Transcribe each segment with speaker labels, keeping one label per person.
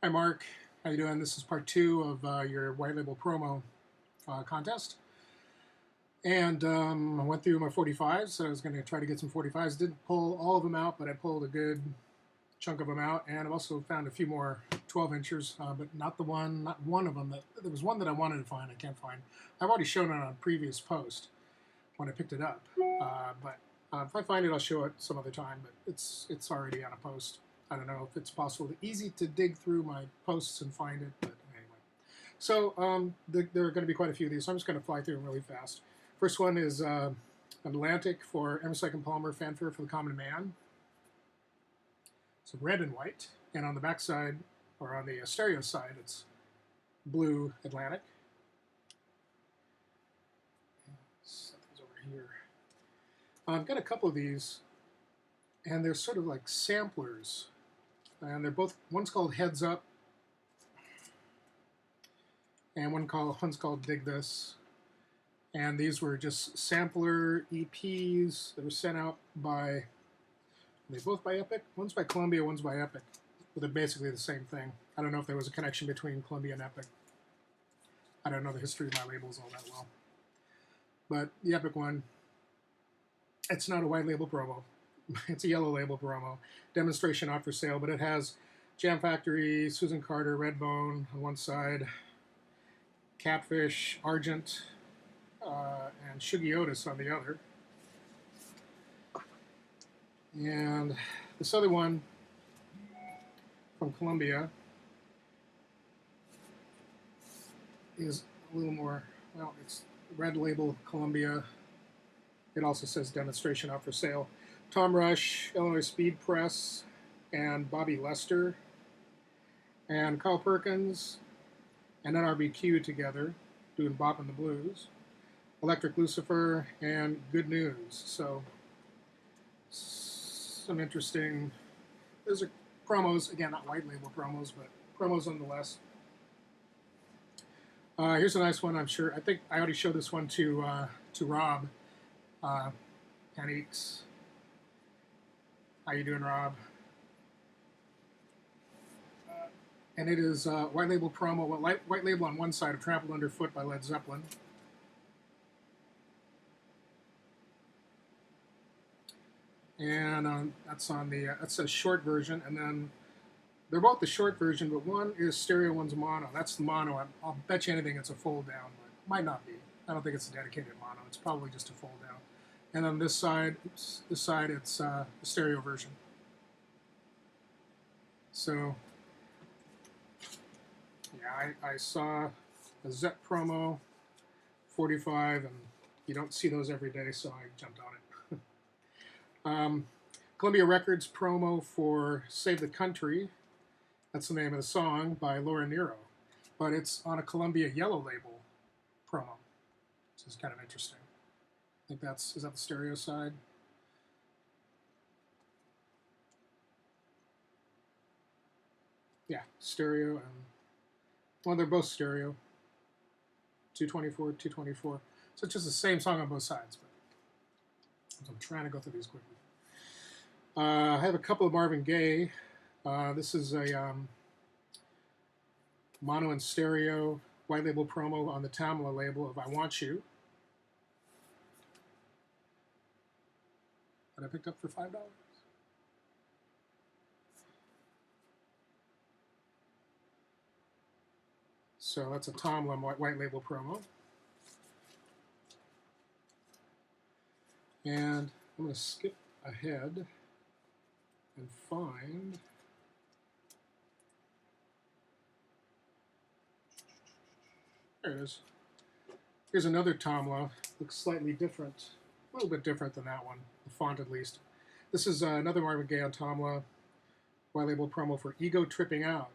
Speaker 1: Hi Mark, how you doing? This is part two of your white label promo contest. And I went through my 45s, so I was going to try to get some 45s. Didn't pull all of them out, but I pulled a good chunk of them out. And I've also found a few more 12 inchers, but not one of them. There was one that I wanted to find, I can't find. I've already shown it on a previous post when I picked it up. But if I find it, I'll show it some other time, but it's already on a post. I don't know if it's possible, easy to dig through my posts and find it, but anyway. So there are going to be quite a few of these, so I'm just going to fly through them really fast. First one is Atlantic for Emerson and Palmer, Fanfare for the Common Man. It's red and white, and on the back side, or on the stereo side, it's blue Atlantic. Set these over here. I've got a couple of these, and they're sort of like samplers. And they're both, one's called Heads Up, and one's called Dig This. And these were just sampler EPs that were sent out by, are they both by Epic? One's by Columbia, one's by Epic. But they're basically the same thing. I don't know if there was a connection between Columbia and Epic. I don't know the history of my labels all that well. But the Epic one, it's not a white label promo. It's a yellow label promo. Demonstration not for sale, but it has Jam Factory, Susan Carter, Redbone on one side, Catfish, Argent, and Shuggy Otis on the other. And this other one from Columbia is a little more, well, it's red label Columbia. It also says demonstration not for sale. Tom Rush, Illinois Speed Press, and Bobby Lester, and Carl Perkins, and NRBQ together, doing Bop and the Blues, Electric Lucifer, and Good News. So, some interesting, those are promos, again, not white label promos, but promos nonetheless. Here's a nice one, I'm sure. I think I already showed this one to Rob Paniques. How you doing, Rob? And it is white label promo, well, white label on one side of Trampled Underfoot by Led Zeppelin. And that's a short version, and then they're both the short version, but one is stereo, one's mono. That's the mono. I'll bet you anything it's a fold down, but it might not be. I don't think it's a dedicated mono. It's probably just a fold down. And on this side, it's the stereo version. So, yeah, I saw a Zep promo, 45, and you don't see those every day, so I jumped on it. Columbia Records promo for Save the Country. That's the name of the song by Laura Nero. But it's on a Columbia yellow label promo. This is kind of interesting. I think is that the stereo side? Yeah, stereo, and well, they're both stereo. 224, 224. So it's just the same song on both sides. But I'm trying to go through these quickly. I have a couple of Marvin Gaye. This is a mono and stereo white label promo on the Tamla label of I Want You. That I picked up for $5. So that's a Tomlin white label promo. And I'm going to skip ahead and find there it is. Here's another Tomla. Looks slightly different, a little bit different than that one, the font at least. This is another Marvin Gaye on Tomla white label promo for Ego Tripping Out.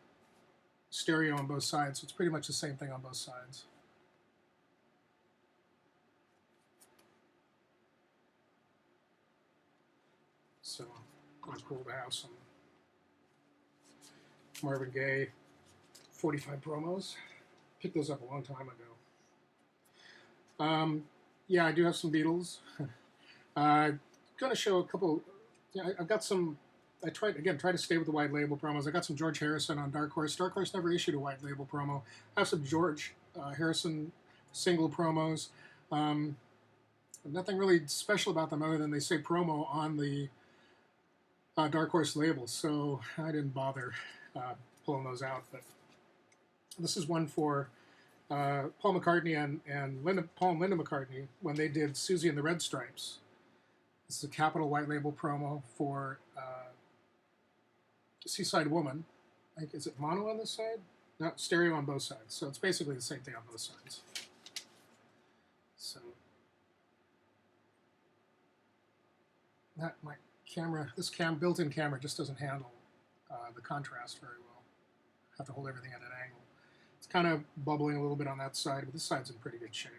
Speaker 1: Stereo on both sides, so it's pretty much the same thing on both sides. So, kind of cool to have some Marvin Gaye 45 promos. Picked those up a long time ago. Yeah, I do have some Beatles. Going to show a couple. Yeah, I've got some I tried to stay with the white label promos. I got some George Harrison on Dark Horse. Dark Horse never issued a white label promo. I have some George Harrison single promos. Nothing really special about them other than they say promo on the Dark Horse label, so I didn't bother pulling those out. But this is one for Paul McCartney and Paul and Linda McCartney when they did Susie and the Red Stripes. This is a Capitol white label promo for Seaside Woman. Is it mono on this side? No, stereo on both sides. So it's basically the same thing on both sides. So that my camera, this built-in camera just doesn't handle the contrast very well. Have to hold everything at an angle. It's kind of bubbling a little bit on that side, but this side's in pretty good shape.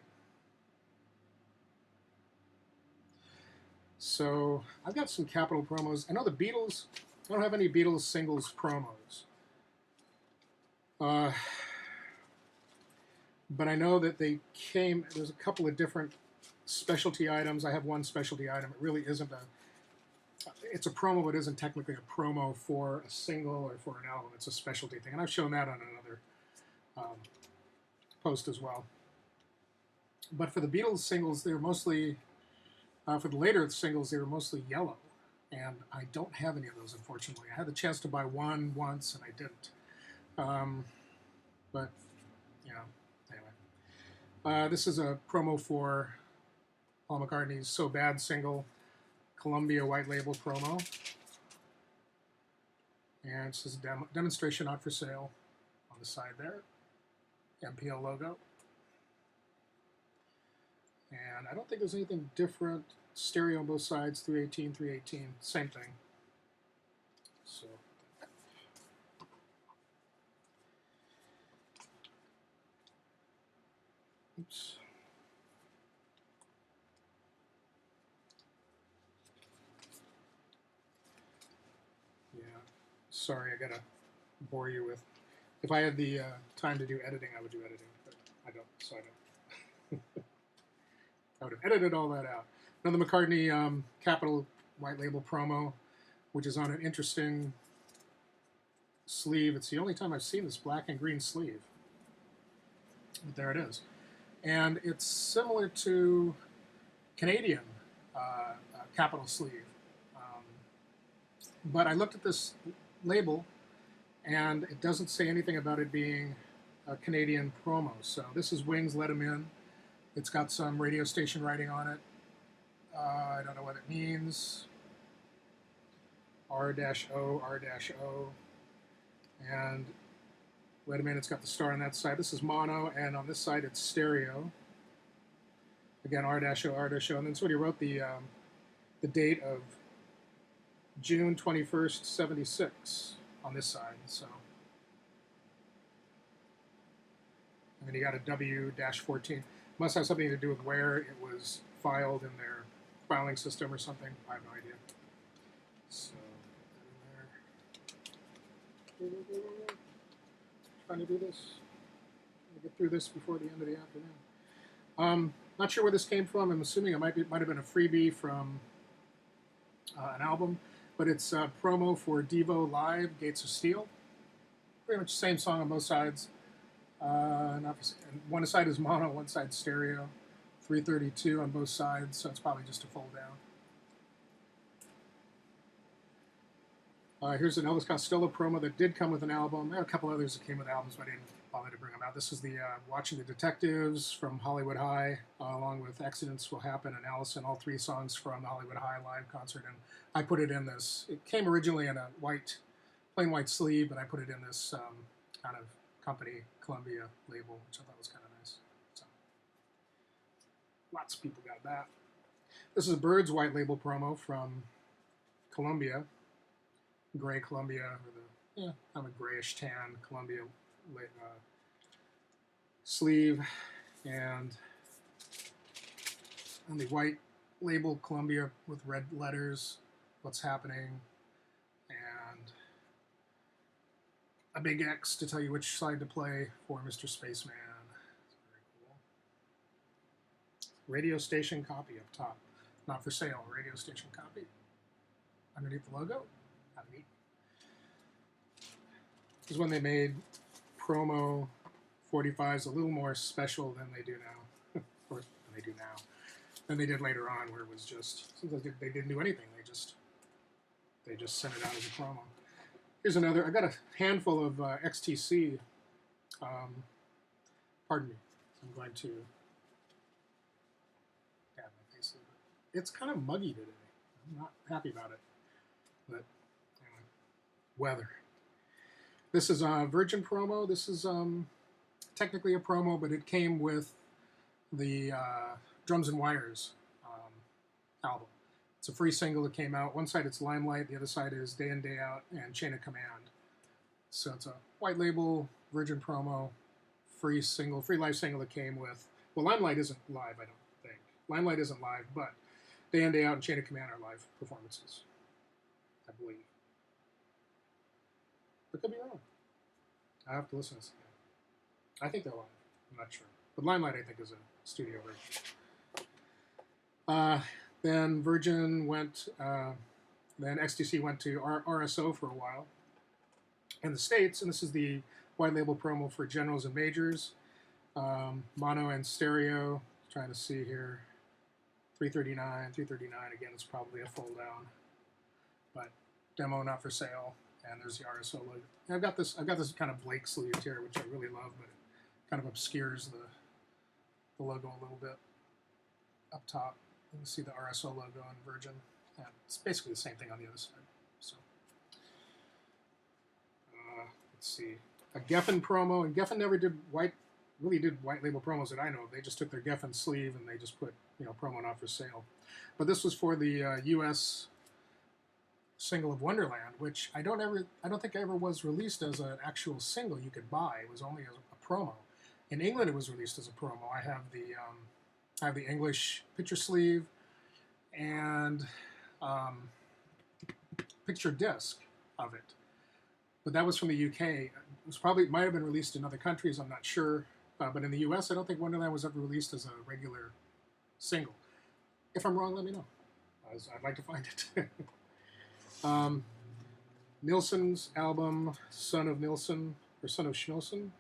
Speaker 1: So I've got some Capitol promos. I know the Beatles, I don't have any Beatles singles promos. But I know that they came, there's a couple of different specialty items. I have one specialty item. It really isn't it's a promo, but isn't technically a promo for a single or for an album. It's a specialty thing. And I've shown that on another post as well. But for the Beatles singles, they were mostly, for the later singles, they were mostly yellow. And I don't have any of those, unfortunately. I had the chance to buy one once, and I didn't. But, you know, anyway. This is a promo for Paul McCartney's So Bad single, Columbia white label promo. And it says demonstration not for sale on the side there. MPL logo. And I don't think there's anything different. Stereo on both sides, 318, 318, same thing. So, oops. Yeah, sorry, I gotta bore you with. If I had the time to do editing, I would do editing, but I don't, so I don't. I would have edited all that out. Another McCartney Capitol white label promo, which is on an interesting sleeve. It's the only time I've seen this black and green sleeve. But there it is. And it's similar to Canadian Capitol sleeve. But I looked at this label, and it doesn't say anything about it being a Canadian promo. So this is Wings, Let 'Em In. It's got some radio station writing on it. I don't know what it means. R-O, R-O. And Let 'Em In, it's got the star on that side. This is mono, and on this side it's stereo. Again, R-O, R-O. And then somebody wrote the date of June 21st, 76 on this side. So, and then you got a W-14. Must have something to do with where it was filed in their filing system or something. I have no idea. So, trying to do this. Get through this before the end of the afternoon. Not sure where this came from. I'm assuming it might have been a freebie from an album, but it's a promo for Devo Live, Gates of Steel. Pretty much the same song on both sides. One side is mono, one side stereo. 332 on both sides, so it's probably just a fold down. Here's an Elvis Costello promo that did come with an album. There are a couple others that came with albums, but I didn't bother to bring them out. This is the Watching the Detectives from Hollywood High, along with Accidents Will Happen and Allison, all three songs from the Hollywood High live concert, and I put it in this. It came originally in a plain white sleeve, but I put it in this kind of company Columbia label, which I thought was kind of nice. So, lots of people got that. This is a Birds white label promo from Columbia. Gray Columbia, or the kind of grayish tan Columbia sleeve, and on the white label Columbia with red letters, what's happening, and a big X to tell you which side to play for Mr. Spaceman. That's very cool. Radio station copy up top. Not for sale, radio station copy. Underneath the logo, I neat. This is when they made promo 45s a little more special than they do now, or than they do now, than they did later on, where it was just, sometimes they didn't do anything. They just sent it out as a promo. Here's another. I got a handful of XTC. Pardon me. I'm going to dab my face a little bit. It's kind of muggy today. I'm not happy about it. But anyway, weather. This is a Virgin promo. This is technically a promo, but it came with the Drums and Wires album. It's a free single that came out. One side it's Limelight, the other side is Day in, Day Out and Chain of Command. So it's a white label Virgin promo, free single, free live single that came with, well, Limelight isn't live, I don't think. Limelight isn't live, but Day in, Day Out and Chain of Command are live performances, I believe. But could be wrong. I have to listen to this again. I think they're live. I'm not sure. But Limelight, I think, is a studio version. Then Virgin went, then XTC went to RSO for a while in the States, and this is the white label promo for Generals and Majors, mono and stereo. Trying to see here, 339, again, it's probably a fold down, but demo not for sale, and there's the RSO logo. And I've got this kind of Blake sleeve here, which I really love, but it kind of obscures the logo a little bit up top. You can see the RSO logo on Virgin. And it's basically the same thing on the other side. So, let's see. A Geffen promo, and Geffen never did really did white label promos that I know of. They just took their Geffen sleeve and they just put, promo not for sale. But this was for the U.S. single of Wonderland, which I don't think ever was released as an actual single you could buy. It was only as a promo. In England, it was released as a promo. I have the English picture sleeve and picture disc of it, but that was from the UK. It might have been released in other countries. I'm not sure, but in the US, I don't think Wonderland was ever released as a regular single. If I'm wrong, let me know. I'd like to find it. Nilsson's album, Son of Nilsson, or Son of Schnilson,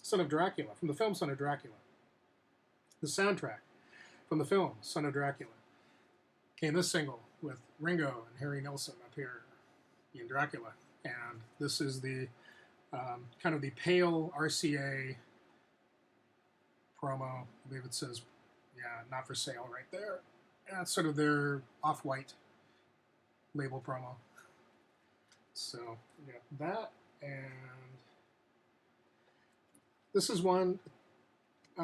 Speaker 1: Son of Dracula, from the film Son of Dracula. The soundtrack from the film Son of Dracula came this single with Ringo and Harry Nilsson up here being Dracula, and this is the kind of the pale RCA promo. I believe it says, not for sale right there. And it's sort of their off-white label promo. So we got that, and this is one.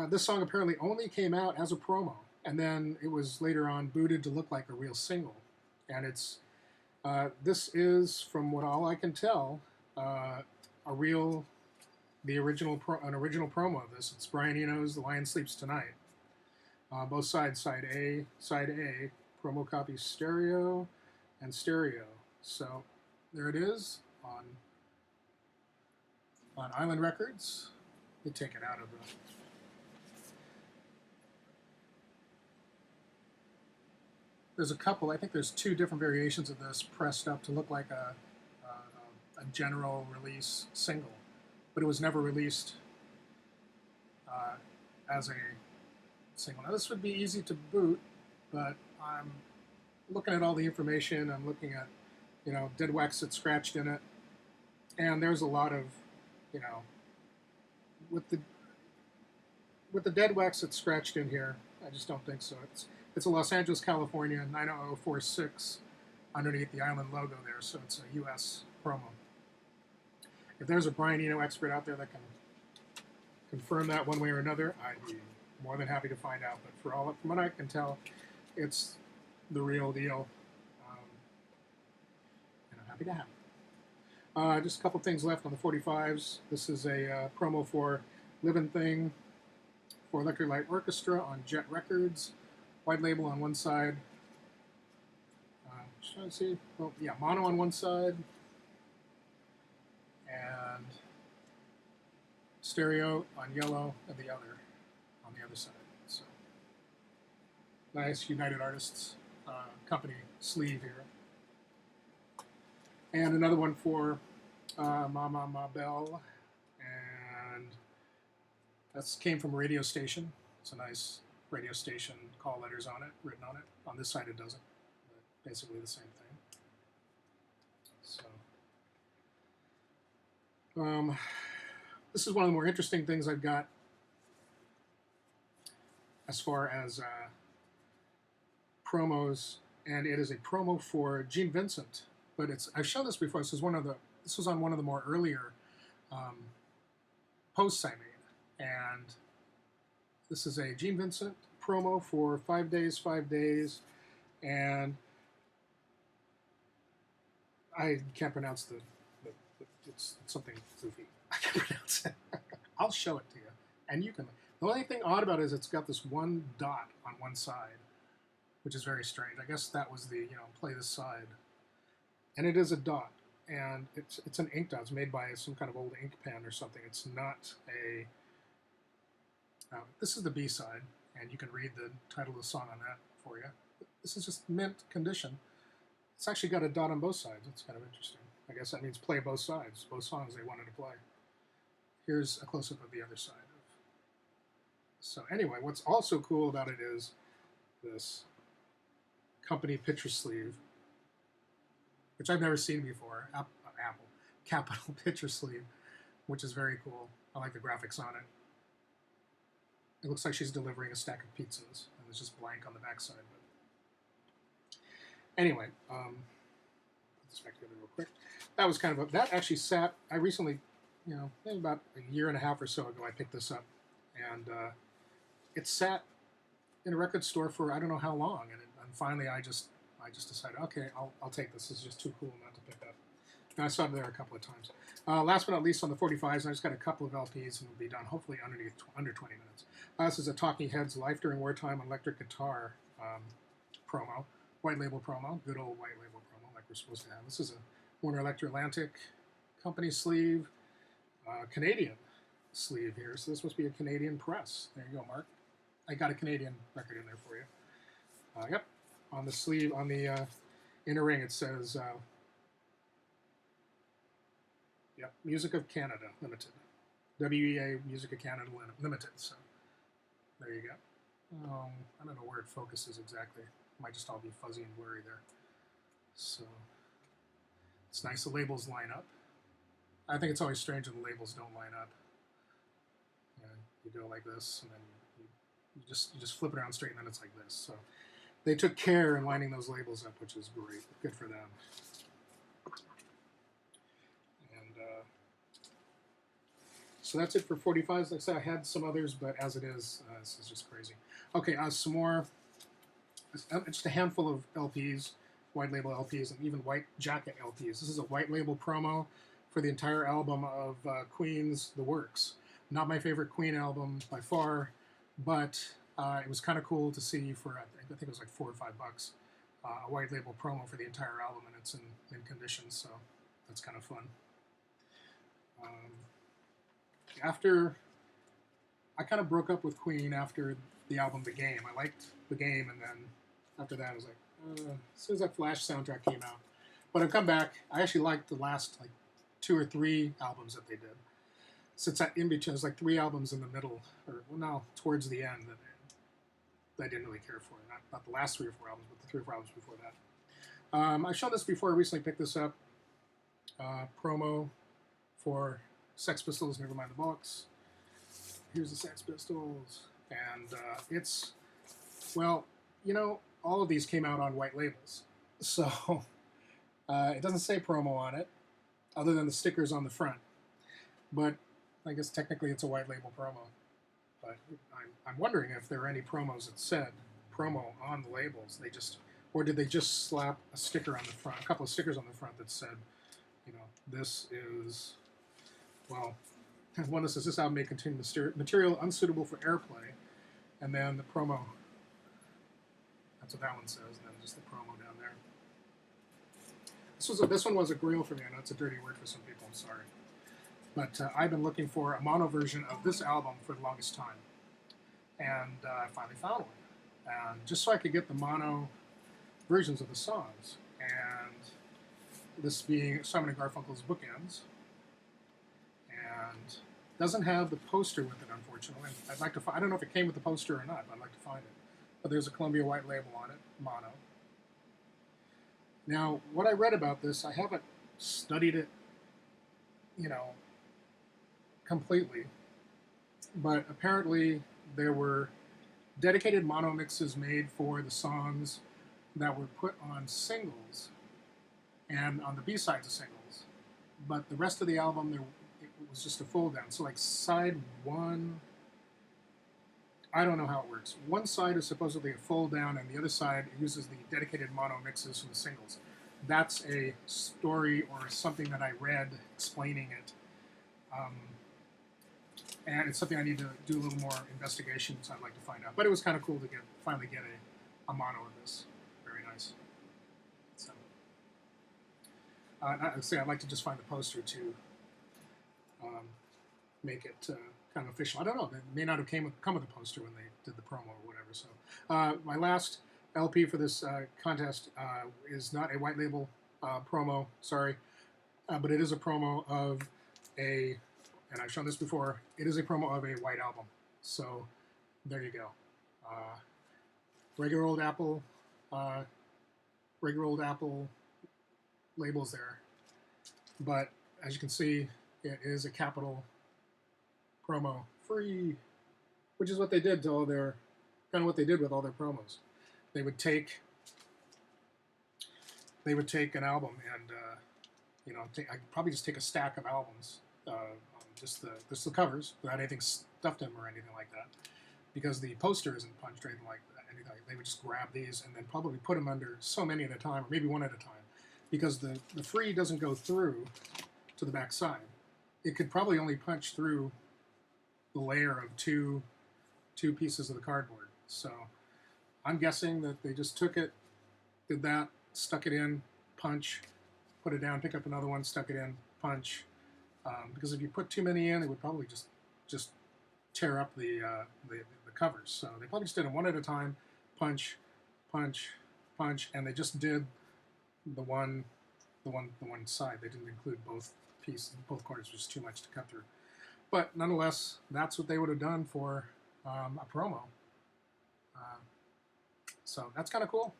Speaker 1: This song apparently only came out as a promo, and then it was later on booted to look like a real single. And this is, from all I can tell, an original promo of this. It's Brian Eno's "The Lion Sleeps Tonight." Both sides, side A, promo copy stereo and stereo. So there it is on Island Records. Let me take it out of the. There's a couple. I think there's two different variations of this pressed up to look like a general release single, but it was never released as a single. Now this would be easy to boot, but I'm looking at all the information. I'm looking at DeadWax that's scratched in it, and there's a lot of with the DeadWax that's scratched in here. I just don't think so. It's a Los Angeles, California 90046 underneath the Island logo there, so it's a U.S. promo. If there's a Brian Eno expert out there that can confirm that one way or another, I'd be more than happy to find out. But from what I can tell, it's the real deal, and I'm happy to have it. Just a couple things left on the 45s. This is a promo for Living Thing for Electric Light Orchestra on Jet Records. White label on one side. Just trying to see. Oh, yeah, mono on one side. And stereo on yellow and the other on the other side. So nice United Artists company sleeve here. And another one for Mama Ma Bell, and that came from a radio station. It's a nice radio station, call letters on it, written on it. On this side it doesn't, but basically the same thing. So, this is one of the more interesting things I've got as far as promos, and it is a promo for Gene Vincent. But I've shown this before. This was on one of the more earlier posts I made, and this is a Gene Vincent promo for 5 days, 5 days, and I can't pronounce it's something goofy. I can't pronounce it. I'll show it to you, and you can. The only thing odd about it is it's got this one dot on one side, which is very strange. I guess that was the play this side, and it is a dot, and it's an ink dot. It's made by some kind of old ink pen or something. It's not a. This is the B side, and you can read the title of the song on that for you. This is just mint condition. It's actually got a dot on both sides. It's kind of interesting. I guess that means play both sides, both songs they wanted to play. Here's a close-up of the other side. So anyway, what's also cool about it is this company picture sleeve, which I've never seen before. Apple Capital picture sleeve, which is very cool. I like the graphics on it. It looks like she's delivering a stack of pizzas, and it's just blank on the backside. But anyway, put this back together real quick. That was kind of that actually sat. I recently, maybe about a year and a half or so ago, I picked this up, and it sat in a record store for I don't know how long, and finally I just decided, okay, I'll take this. This is just too cool not to pick up. And I saw it there a couple of times. Last but not least, on the 45s, I just got a couple of LPs, and we'll be done hopefully under 20 minutes. This is a Talking Heads Life During Wartime electric guitar promo, white label promo, good old white label promo like we're supposed to have. This is a Warner Electro-Atlantic company sleeve, Canadian sleeve here. So this must be a Canadian press. There you go, Mark. I got a Canadian record in there for you. Yep, on the sleeve, on the inner ring, it says, yep, Music of Canada Limited. WEA Music of Canada Limited. So there you go. I don't know where it focuses exactly. It might just all be fuzzy and blurry there. So it's nice the labels line up. I think it's always strange when the labels don't line up. You go like this, and then you just flip it around straight, and then it's like this. So they took care in lining those labels up, which is great. Good for them. And so that's it for 45s. Like I said, I had some others, but as it is, this is just crazy. Okay, some more. Just a handful of LPs, white label LPs, and even white jacket LPs. This is a white label promo for the entire album of Queen's The Works. Not my favorite Queen album by far, but it was kind of cool to see for, I think it was like $4 or $5, a white label promo for the entire album, and it's in condition, so that's kind of fun. After, I kind of broke up with Queen after the album The Game. I liked The Game, and then after that I was like, as soon as that Flash soundtrack came out. But I've come back. I actually liked the last like 2 or 3 albums that they did. Since that in between, there's like 3 albums in the middle, or well, no, towards the end that I didn't really care for. Not the last 3 or 4 albums, but the 3 or 4 albums before that. I've shown this before. I recently picked this up. Promo for Sex Pistols, Never Mind the Bollocks. Here's the Sex Pistols. And it's, well, all of these came out on white labels. So it doesn't say promo on it, other than the stickers on the front. But I guess technically it's a white label promo. But I'm wondering if there are any promos that said promo on the labels. Or did they just slap a sticker on the front, a couple of stickers on the front that said, this is, well, one that says this album may contain material unsuitable for airplay, and then the promo. That's what that one says, and then just the promo down there. This one was a grail for me. I know it's a dirty word for some people. I'm sorry. But I've been looking for a mono version of this album for the longest time. And I finally found one. And just so I could get the mono versions of the songs. And this being Simon & Garfunkel's Bookends, and doesn't have the poster with it, unfortunately. I'd like to I don't know if it came with the poster or not, but I'd like to find it. But there's a Columbia white label on it, mono. Now, what I read about this, I haven't studied it, you know, completely, but apparently there were dedicated mono mixes made for the songs that were put on singles and on the B-sides of singles, but the rest of the album, it was just a fold down. So like side one, I don't know how it works. One side is supposedly a fold down, and the other side uses the dedicated mono mixes from the singles. That's a story or something that I read explaining it. And it's something I need to do a little more investigation, so I'd like to find out. But it was kind of cool to finally get a mono of this. Very nice. So, I'd say I'd like to just find the poster to make it kind of official. I don't know. They may not have come with a poster when they did the promo or whatever. So my last LP for this contest is not a white label promo, sorry, but it is a promo of and I've shown this before, it is a promo of a white album. So there you go. Regular old Apple labels there. But as you can see, it is a capital promo, free, which is what they did to all their, kind of what they did with all their promos. They would take an album and you know, I'd probably just take a stack of albums, just the covers without anything stuffed in them or anything like that, because the poster isn't punched or anything like that. They would just grab these and then probably put them under so many at a time, or maybe one at a time, because the free doesn't go through to the back side. It could probably only punch through the layer of two pieces of the cardboard. So I'm guessing that they just took it, did that, stuck it in, punch, put it down, pick up another one, stuck it in, punch. Because if you put too many in, it would probably just tear up the covers. So they probably just did them one at a time, punch, punch, punch, and they just did the one side. They didn't include both pieces, both corners. Was too much to cut through. But nonetheless, that's what they would have done for a promo. So that's kind of cool.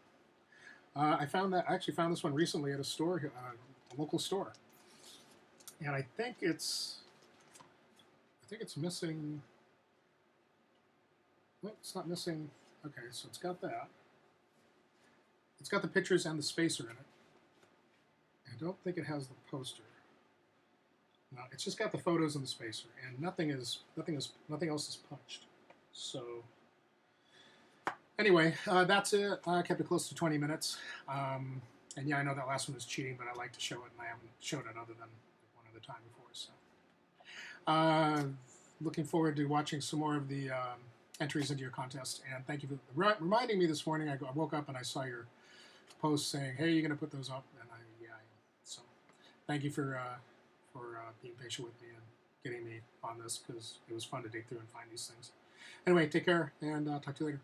Speaker 1: I actually found this one recently at a store, a local store, and I think it's missing. No, it's not missing. Okay, so it's got that. It's got the pictures and the spacer in it. I don't think it has the poster. No, it's just got the photos and the spacer, and nothing else is punched. So anyway, that's it. I kept it close to 20 minutes. And yeah, I know that last one was cheating, but I like to show it, and I haven't shown it other than one other time before. So looking forward to watching some more of the entries into your contest. And thank you for reminding me this morning. I woke up and I saw your post saying, "Hey, you're going to put those up?" And yeah, I am. So thank you for being patient with me and getting me on this, because it was fun to dig through and find these things. Anyway, take care, and talk to you later.